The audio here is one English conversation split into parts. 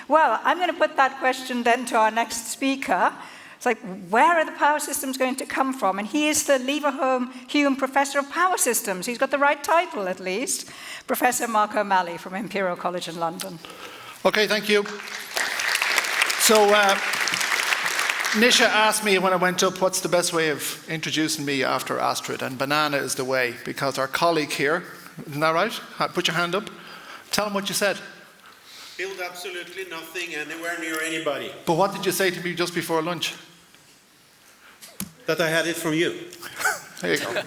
Well, I'm going to put that question then to our next speaker. It's like, where are the power systems going to come from? And he is the Leverhulme Professor of Power Systems. He's got the right title, at least. Professor Mark O'Malley from Imperial College in London. Okay, thank you. So, Nisha asked me when I went up, what's the best way of introducing me after Astrid? And banana is the way, because our colleague here, isn't that right? Put your hand up. Tell them what you said. Build absolutely nothing anywhere near anybody. But what did you say to me just before lunch? That I had it from you. There you go.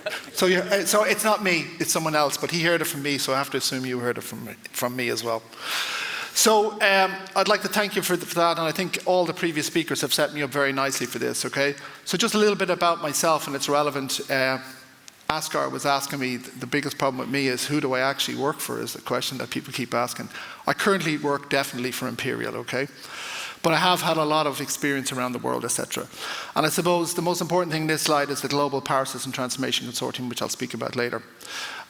So it's not me, it's someone else, but he heard it from me, so I have to assume you heard it from me as well. So I'd like to thank you for that, and I think all the previous speakers have set me up very nicely for this, okay? So just a little bit about myself, and it's relevant. Asghar was asking me, the biggest problem with me is, who do I actually work for, is the question that people keep asking. I currently work definitely for Imperial, okay? But I have had a lot of experience around the world, etc. And I suppose the most important thing in this slide is the Global Power System Transformation Consortium, which I'll speak about later.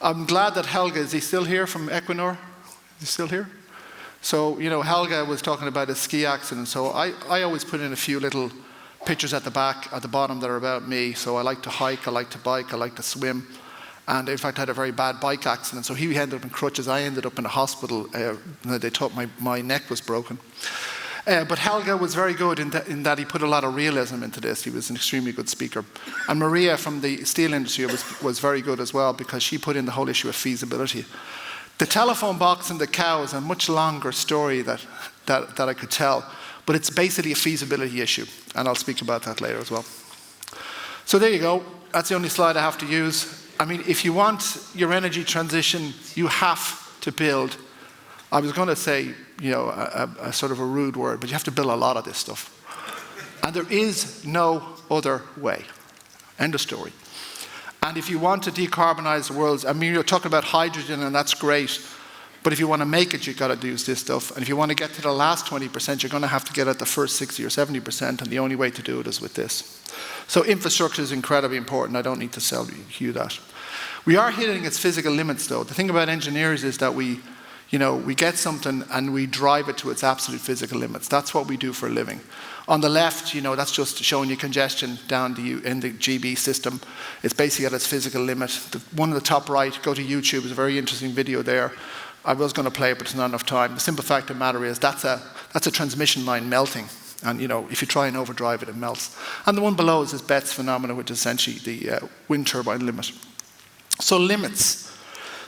I'm glad that Helge, is he still here from Equinor? Is he still here? So, you know, Helge was talking about a ski accident, so I always put in a few little pictures at the back, at the bottom that are about me. So I like to hike, I like to bike, I like to swim. And in fact, I had a very bad bike accident, so he ended up in crutches. I ended up in a hospital. They thought my neck was broken. But Helge was very good in that he put a lot of realism into this. He was an extremely good speaker. And Maria from the steel industry was very good as well, because she put in the whole issue of feasibility. The telephone box and the cow is a much longer story that I could tell, but it's basically a feasibility issue, and I'll speak about that later as well. So there you go. That's the only slide I have to use. I mean, if you want your energy transition, you have to build, I was going to say, you know, a sort of a rude word, but you have to build a lot of this stuff. And there is no other way. End of story. And if you want to decarbonize the world, I mean, you're talking about hydrogen, and that's great, but if you want to make it, you've got to do this stuff. And if you want to get to the last 20%, you're going to have to get at the first 60 or 70%, and the only way to do it is with this. So infrastructure is incredibly important. I don't need to sell you that. We are hitting its physical limits, though. The thing about engineers is that we get something and we drive it to its absolute physical limits. That's what we do for a living. On the left, you know, that's just showing you congestion down in the GB system. It's basically at its physical limit. The one on the top right, go to YouTube, there's a very interesting video there. I was going to play it, but there's not enough time. The simple fact of the matter is that's a transmission line melting. And, you know, if you try and overdrive it, it melts. And the one below is this Betz phenomenon, which is essentially the wind turbine limit. So limits.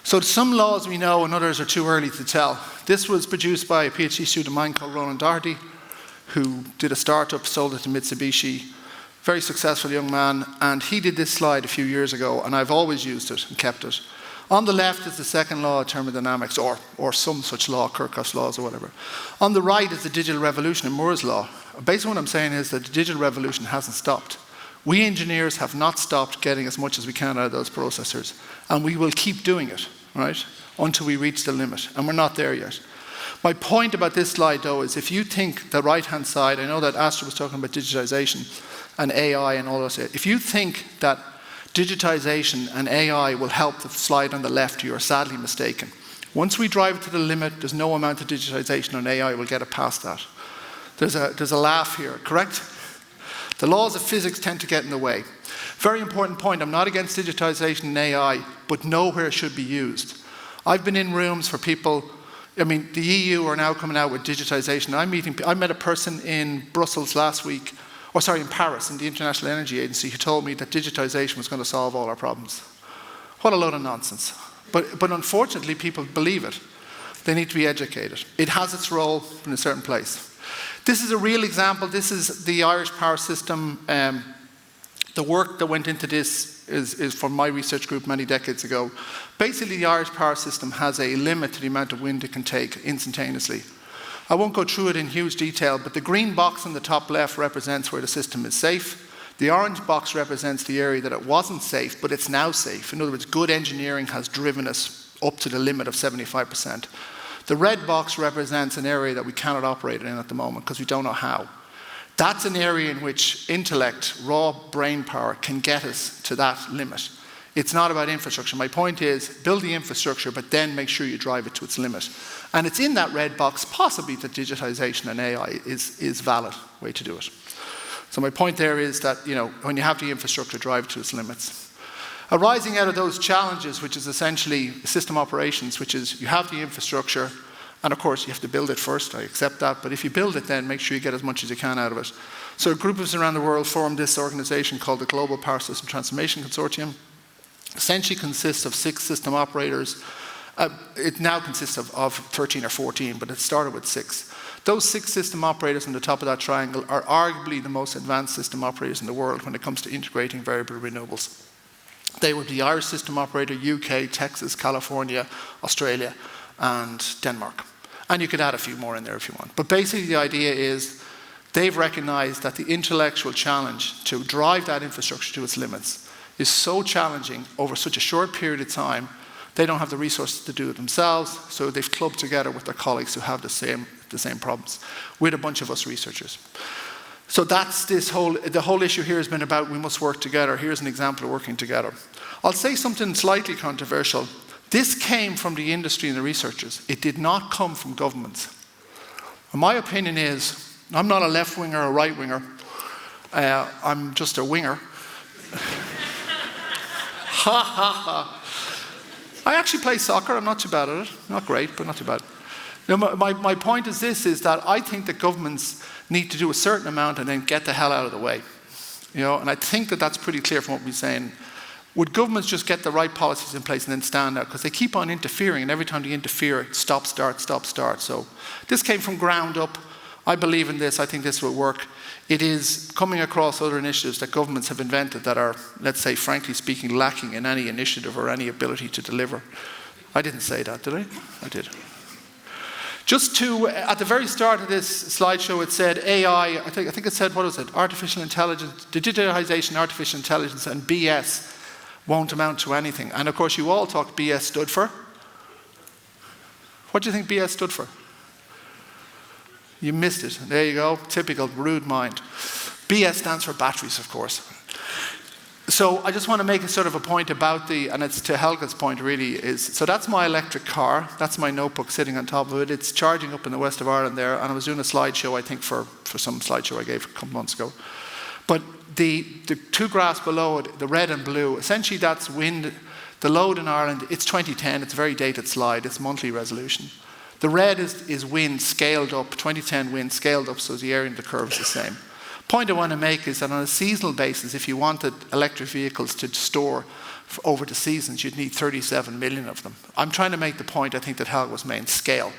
So some laws we know and others are too early to tell. This was produced by a PhD student of mine called Roland Doherty, who did a startup, sold it to Mitsubishi. Very successful young man. And he did this slide a few years ago, and I've always used it and kept it. On the left is the second law of thermodynamics, or some such law, Kirchhoff's laws or whatever. On the right is the digital revolution and Moore's law. Basically what I'm saying is that the digital revolution hasn't stopped. We engineers have not stopped getting as much as we can out of those processors. And we will keep doing it, right, until we reach the limit. And we're not there yet. My point about this slide, though, is if you think the right-hand side, I know that Astrid was talking about digitization and AI and all that. If you think that digitization and AI will help the slide on the left, you are sadly mistaken. Once we drive it to the limit, there's no amount of digitization and AI will get it past that. There's a laugh here, correct? The laws of physics tend to get in the way. Very important point, I'm not against digitization and AI, but nowhere should be used. I've been in rooms for people, I mean, the EU are now coming out with digitization. I met a person in Brussels last week, in Paris, in the International Energy Agency, who told me that digitization was going to solve all our problems. What a load of nonsense. But unfortunately, people believe it. They need to be educated. It has its role in a certain place. This is a real example. This is the Irish power system. The work that went into this is from my research group many decades ago. Basically, the Irish power system has a limit to the amount of wind it can take instantaneously. I won't go through it in huge detail, but the green box on the top left represents where the system is safe. The orange box represents the area that it wasn't safe, but it's now safe. In other words, good engineering has driven us up to the limit of 75%. The red box represents an area that we cannot operate in at the moment because we don't know how. That's an area in which intellect, raw brain power, can get us to that limit. It's not about infrastructure. My point is, build the infrastructure, but then make sure you drive it to its limit. And it's in that red box, possibly, that digitization and AI is valid way to do it. So my point there is that, when you have the infrastructure, drive it to its limits. Arising out of those challenges, which is essentially system operations, which is you have the infrastructure, and of course you have to build it first, I accept that, but if you build it then, make sure you get as much as you can out of it. So a group of us around the world formed this organization called the Global Power System Transformation Consortium. Essentially consists of 6 system operators. It now consists of 13 or 14, but it started with 6. Those 6 system operators on the top of that triangle are arguably the most advanced system operators in the world when it comes to integrating variable renewables. They were the Irish system operator, UK, Texas, California, Australia, and Denmark. And you could add a few more in there if you want. But basically the idea is they've recognized that the intellectual challenge to drive that infrastructure to its limits is so challenging over such a short period of time, they don't have the resources to do it themselves, so they've clubbed together with their colleagues who have the same problems, with a bunch of us researchers. So that's the whole issue here has been about we must work together. Here's an example of working together. I'll say something slightly controversial. This came from the industry and the researchers. It did not come from governments. And my opinion is, I'm not a left winger or a right winger. I'm just a winger. Ha ha ha. I actually play soccer. I'm not too bad at it. Not great, but not too bad. Now, my point is this, is that I think that governments need to do a certain amount and then get the hell out of the way. And I think that that's pretty clear from what we're saying. Would governments just get the right policies in place and then stand out? Because they keep on interfering, and every time they interfere, stop, start, stop, start. So this came from ground up. I believe in this. I think this will work. It is coming across other initiatives that governments have invented that are, let's say, frankly speaking, lacking in any initiative or any ability to deliver. I didn't say that, did I? I did. Just at the very start of this slideshow, it said AI, I think it said, what was it? Artificial intelligence, digitization, artificial intelligence, and BS won't amount to anything. And of course, you all thought BS stood for? What do you think BS stood for? You missed it. There you go. Typical rude mind. BS stands for batteries, of course. So I just want to make a sort of a point about and it's to Helga's point really, so that's my electric car. That's my notebook sitting on top of it. It's charging up in the west of Ireland there, and I was doing a slideshow, I think, for some slideshow I gave a couple months ago. But the 2 graphs below it, the red and blue, essentially that's wind. The load in Ireland, it's 2010, it's a very dated slide, it's monthly resolution. The red is wind scaled up, 2010 wind scaled up, so the area in the curve is the same. Point I want to make is that on a seasonal basis, if you wanted electric vehicles to store over the seasons, you'd need 37 million of them. I'm trying to make the point, I think, that Helga was making scale.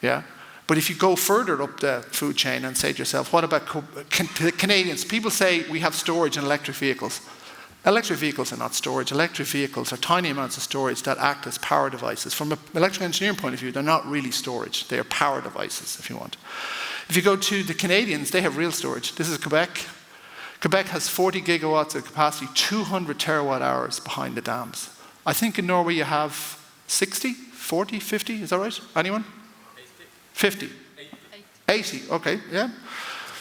Yeah? But if you go further up the food chain and say to yourself, what about Canadians? People say we have storage in electric vehicles. Electric vehicles are not storage. Electric vehicles are tiny amounts of storage that act as power devices. From an electrical engineering point of view, they're not really storage. They are power devices, if you want. If you go to the Canadians, they have real storage. This is Quebec. Quebec has 40 gigawatts of capacity, 200 terawatt hours behind the dams. I think in Norway you have 60, 40, 50, is that right? Anyone? 50. 80, okay, yeah.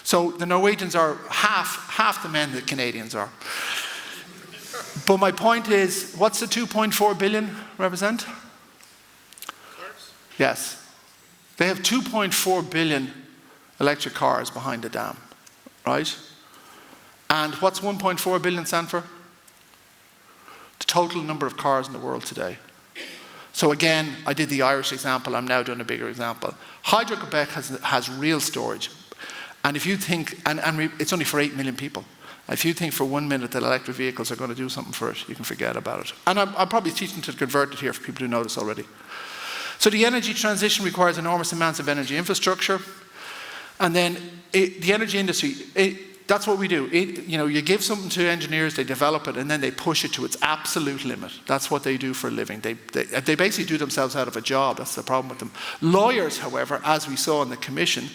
So the Norwegians are half the men that Canadians are. But my point is, what's the 2.4 billion represent? Yes. They have 2.4 billion electric cars behind the dam, right? And what's 1.4 billion stand for? The total number of cars in the world today. So again, I did the Irish example, I'm now doing a bigger example. Hydro-Quebec has real storage. And if you think, it's only for 8 million people. If you think for 1 minute that electric vehicles are going to do something for it, you can forget about it. And I'm probably teaching to convert it here for people who know this already. So the energy transition requires enormous amounts of energy infrastructure. And then the energy industry, that's what we do. You give something to engineers, they develop it, and then they push it to its absolute limit. That's what they do for a living. They basically do themselves out of a job. That's the problem with them. Lawyers, however, as we saw in the commission,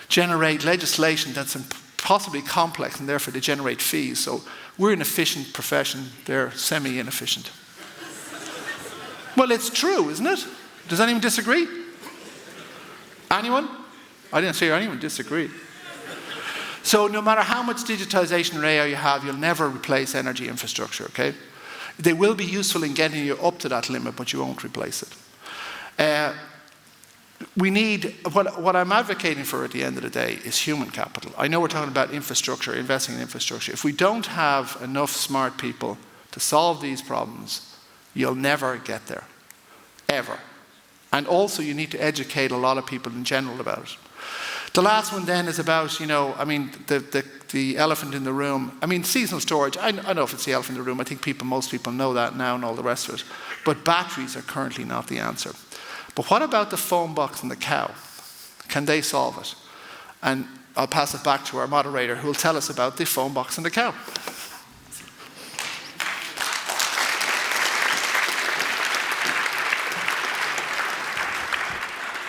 generate legislation that's possibly complex, and therefore they generate fees. So we're an efficient profession. They're semi-inefficient. Well, it's true, isn't it? Does anyone disagree? Anyone? I didn't say anyone disagreed. So no matter how much digitization or AI you have, you'll never replace energy infrastructure, okay? They will be useful in getting you up to that limit, but you won't replace it. We need, what I'm advocating for at the end of the day is human capital. I know we're talking about infrastructure, investing in infrastructure. If we don't have enough smart people to solve these problems, you'll never get there, ever. And also you need to educate a lot of people in general about it. The last one then is about, the elephant in the room. I mean, seasonal storage, I don't know if it's the elephant in the room. I think most people know that now and all the rest of it. But batteries are currently not the answer. But what about the phone box and the cow? Can they solve it? And I'll pass it back to our moderator who will tell us about the phone box and the cow.